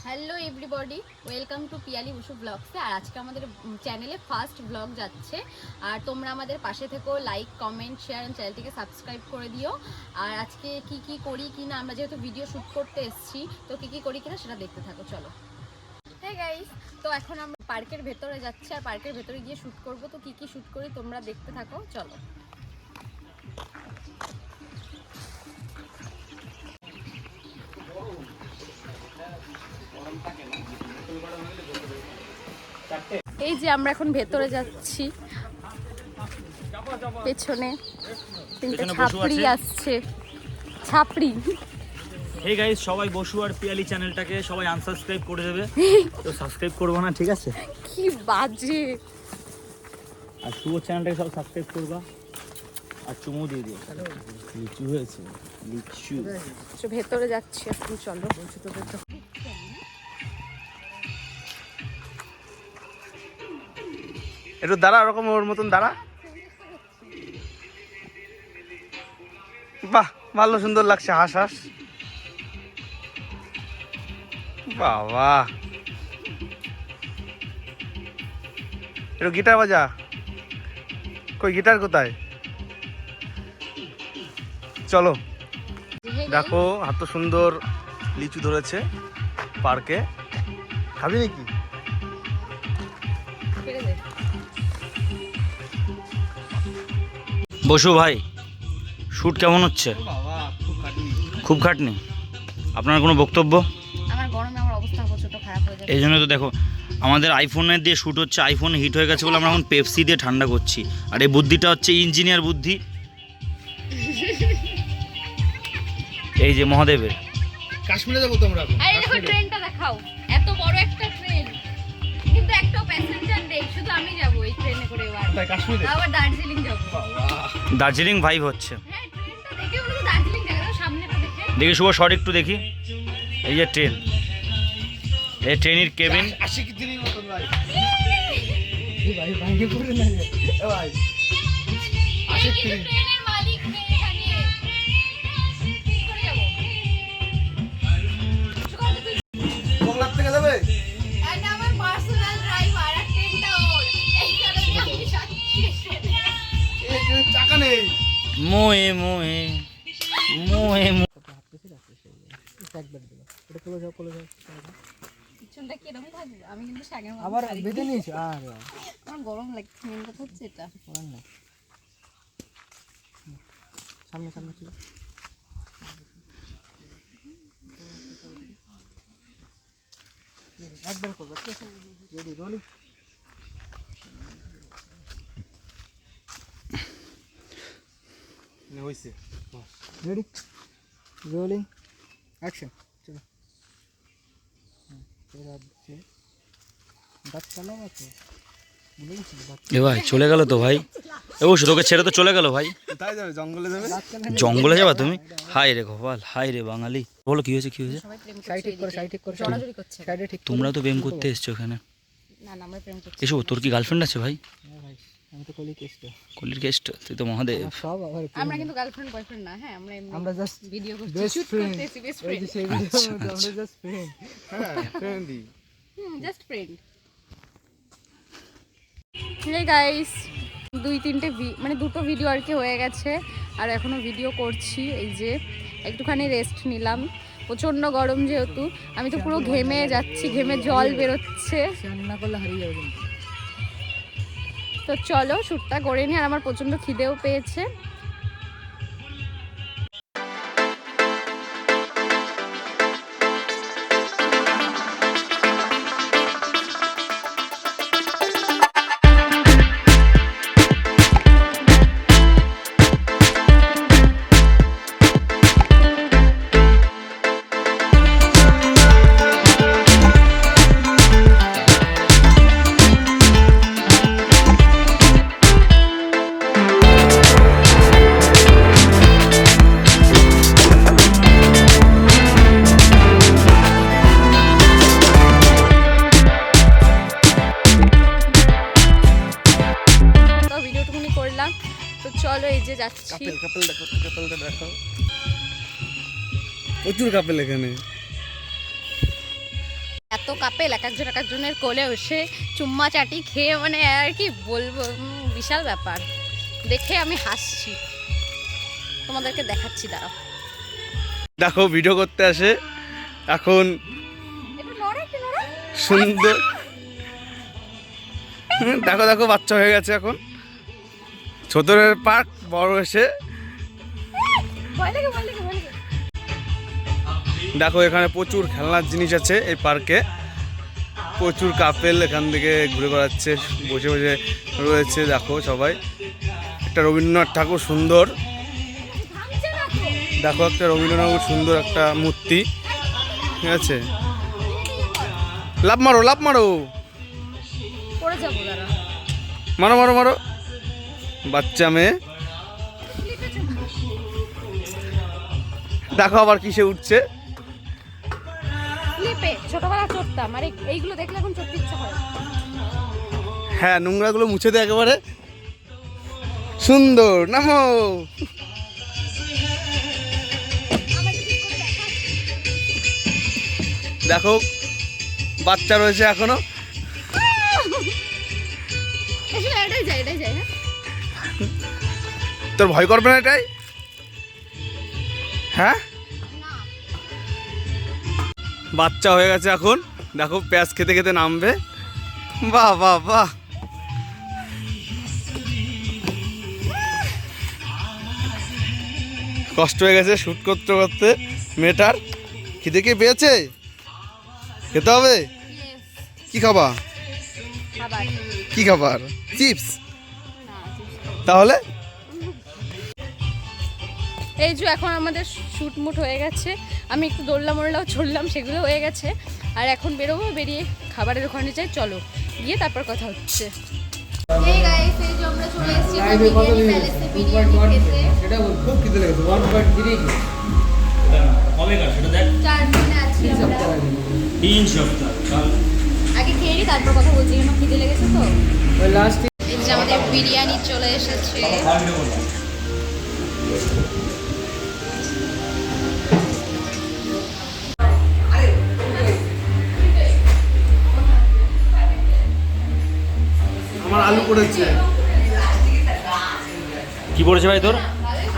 Hello everybody, welcome to Piyali Basu ব্লগসে। আর আজকে আমাদের চ্যানেলে ফার্স্ট ব্লগ যাচ্ছে। আর তোমরা আমাদের পাশে থেকো, লাইক, কমেন্ট, শেয়ার আর চ্যানেলটিকে সাবস্ক্রাইব করে দিও। আর আজকে কি করি কি না, আমরা যেহেতু ভিডিও শ্যুট করতে এসেছি, তো কি করি কিনা সেটা দেখতে থাকো। চলো। হ্যাঁ গাইস, তো এখন আমরা পার্কের ভেতরে যাচ্ছি আর পার্কের ভেতরে গিয়ে শ্যুট করবো। তো কি শ্যুট করি তোমরা দেখতে থাকো, চলো। এই যে আমরা এখন ভেতরে যাচ্ছি, পেছনে তিনটে ছাপড়ি আসছে, ছাপড়ি। হে গাইস, সবাই বসু আর পিয়ালি চ্যানেলটাকে সবাই আনসাবস্ক্রাইব করে দেবে। তো সাবস্ক্রাইব করবো না, ঠিক আছে? কি বাজে। আর শুভ চ্যানেলটাকে সব সাবস্ক্রাইব করবা আর চুমু দিয়ে দিও। লিচু হয়েছে, লিচু। ভেতরে যাচ্ছি এখন, চলো। একটু দাঁড়া, ওরকম ওর মতন দাঁড়া। বাহ, ভালো সুন্দর লাগছে, হাস হাস। বাবা, একটু গিটার বাজা। কই গিটার কোথায়? চলো, দেখো এত সুন্দর লিচু ধরেছে পার্কে। খাবি নাকি? বসু ভাই, শুট কেমন হচ্ছে? বাবা, খুব খাটনি। আপনার কোনো বক্তব্য? আমার গরমে আমার অবস্থা প্রচন্ড খারাপ হয়ে যাচ্ছে। এই জন্য তো দেখো, আমাদের আইফোনের দিয়ে শ্যুট হচ্ছে, আইফোন হিট হয়ে গেছে বলে আমরা এখন পেপসি দিয়ে ঠান্ডা করছি। আর এই বুদ্ধিটা হচ্ছে ইঞ্জিনিয়ার বুদ্ধি, এই যে মহাদেবের। কাশ্মীরে যাবো তোমরা। আরে দেখো ট্রেনটা দেখাও, এত বড় একটা ট্রেন, কিন্তু একটা প্যাসেঞ্জার নেই, শুধু আমি যাব এই ট্রেনে করে। এবার কাশ্মীরে আবার দার্জিলিং যাব। দার্জিলিং ভাইব হচ্ছে। হ্যাঁ, ট্রেনটা দেখে মনে হচ্ছে দার্জিলিং জায়গা। সামনেটা দেখে দেখি শুভ, শর্ট একটু দেখি। এই যে ট্রেন, এই ট্রেনের কেবিন। আসি কি দিনের মতন ভাই। ভাই ভাই করে না ভাই। এই কিন্তু ট্রেনের মালিক নেই এখানে, কি করে যাব? সুকান্ত তুই কোকলার থেকে যাবে? এটা আমার পার্সোনাল ড্রাইভার, আর ট্রেনটা ওর। এই কারণে আমি যাচ্ছি। এই ট্রেনের চাকা নেই। মোয়ে মোয়ে মোয়ে পিছনটা কি এরকম থাকবে? আমি কিন্তু শাগের মতো আবার শাড়ি বেঁধে নিয়েছো? আর আমার গরম লাগছে, মেন কথা হচ্ছে এটা। সামনে সামনে ছিল। একদম করবো, ঠিক আছে? Ready, rolling. হয়েছে, রেডি, রোলিং, অ্যাকশন। চলো। দাঁত চালাও আছে। এ ভাই চলে গেল তো ভাই। এ বসু, তোকে ছেড়ে তো চলে গেল ভাই। কোথায় যাবে? জঙ্গলে যাবে? জঙ্গলে যাবা তুমি? হাই রে গোপাল, হাই রে বাঙালি। বলো কি হয়েছে, কি হয়েছে? সবাই প্রেম সাইড ঠিক করে, করছে, সাইড ঠিক করে, জড়াজড়ি করছে। সাইডে ঠিক। তোমরা তো প্রেম করতে এসছো এখানে। না না, আমরা প্রেম করছি। এসো, তোর কি গার্লফ্রেন্ড আছে ভাই? হ্যাঁ ভাই, আমি তো কলি কেষ্ট। কলির গেস্ট, তুই তো মহাদেব। সব আবার আমরা কিন্তু গার্লফ্রেন্ড বয়ফ্রেন্ড না, হ্যাঁ আমরা এমনি আমরা জাস্ট ভিডিও করছি, বেস্ট শুট ফ্রেন্ড। করতেছি, বেস্ট এই যে ফ্রেন্ড। সেই ভিডিও আমরা জাস্ট ফ্রেন্ড। হ্যাঁ, ফ্রেন্ডই। Just friend. হে গাইস, দুটো ভিডিও আর কি হয়ে গেছে, আর এখনো ভিডিও করছি। এই যে একটুখানি রেস্ট নিলাম, প্রচন্ড গরম যেহেতু। আমি তো পুরো ঘেমে যাচ্ছি, ঘেমে জল বেরোচ্ছে। রান্না করলে হারিয়ে যাবে কিন্তু। তো চলো শ্যুটটা করে নি, আর আমার প্রচন্ড খিদেও পেয়েছে। তো চলো, এই যে যাচ্ছি। কাপেল দেখো, কাপেলটা দেখো, প্রচুর কাপেল এখানে। কাপেল এক একজনের কোলে বসে চুম্মা চাটি খেয়ে মানে আর কি বলবো, বিশাল ব্যাপার। দেখে আমি হাসছি, তোমাদেরকে দেখাচ্ছি, দাঁড়াও। দেখো ভিডিও করতে আসে এখন সুন্দর। দেখো দেখো বাচ্চা হয়ে গেছে এখন, ছোটদের পার্ক, বড় এসে দেখো এখানে প্রচুর খেলনার জিনিস আছে। এই পার্কে প্রচুর কাপেল এখান থেকে ঘুরে বেড়াচ্ছে, বসে বসে রয়েছে। দেখো সবাই, একটা রবীন্দ্রনাথ ঠাকুর সুন্দর, দেখো একটা রবীন্দ্রনাথ ঠাকুর সুন্দর একটা মূর্তি, ঠিক আছে। লাভ মারো, লাভ মারো, মারো মারো মারো, বাচ্চা মেয়ে। দেখো আবার কিসে উঠছে। ছোটবেলা চড়তাম, আর এইগুলো দেখলে এখন চড়তে ইচ্ছা হয়। হ্যাঁ, নোংরাগুলো মুছে দেয় একেবারে, সুন্দর। নামো, দেখো বাচ্চা রয়েছে এখনো। তোর ভয় করবে না এটাই? হ্যাঁ, বাচ্চা হয়ে গেছে এখন। দেখো পেঁয়াজ খেতে খেতে নামবে। বাহ বাহ বাহ, কষ্ট হয়ে গেছে শুট করতে করতে মেয়েটার। খিদে কি পেয়েছে? খেতে হবে। কি খাবা? কি খাবার? চিপস? তাহলে এই যে এখন আমাদের শুট মুট হয়ে গেছে, আমি একটু দৌড়লাম মোড়লাও চললাম, সেগুলো হয়ে গেছে। আর এখন বেরোবো, বেরিয়ে খাবারের ওখানে যাই, চলো গিয়ে তারপর কথা হচ্ছে। এই গাইস, এই যে আমরা চলে এসেছি বিরিয়ানি প্যালেসে বিরিয়ানি খেতে। এটা খুব খিদে লেগেছে। 1.3 কবে কার সেটা দেখ, 4 দিনে আছি আমরা। 3 সপ্তাহ আগে খেয়ে নি, তারপর কথা বলছি, কেন খিদে লেগেছে তো। ওই লাস্ট এই যে আমাদের বিরিয়ানি চলে এসেছে। আমার আলু পড়েছে। কি পড়েছে ভাই তোর?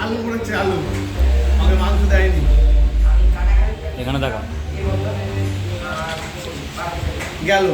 আলু পড়েছে, আলু। আমাকে মাংস দেয়নি। এখানে দেখা গেল।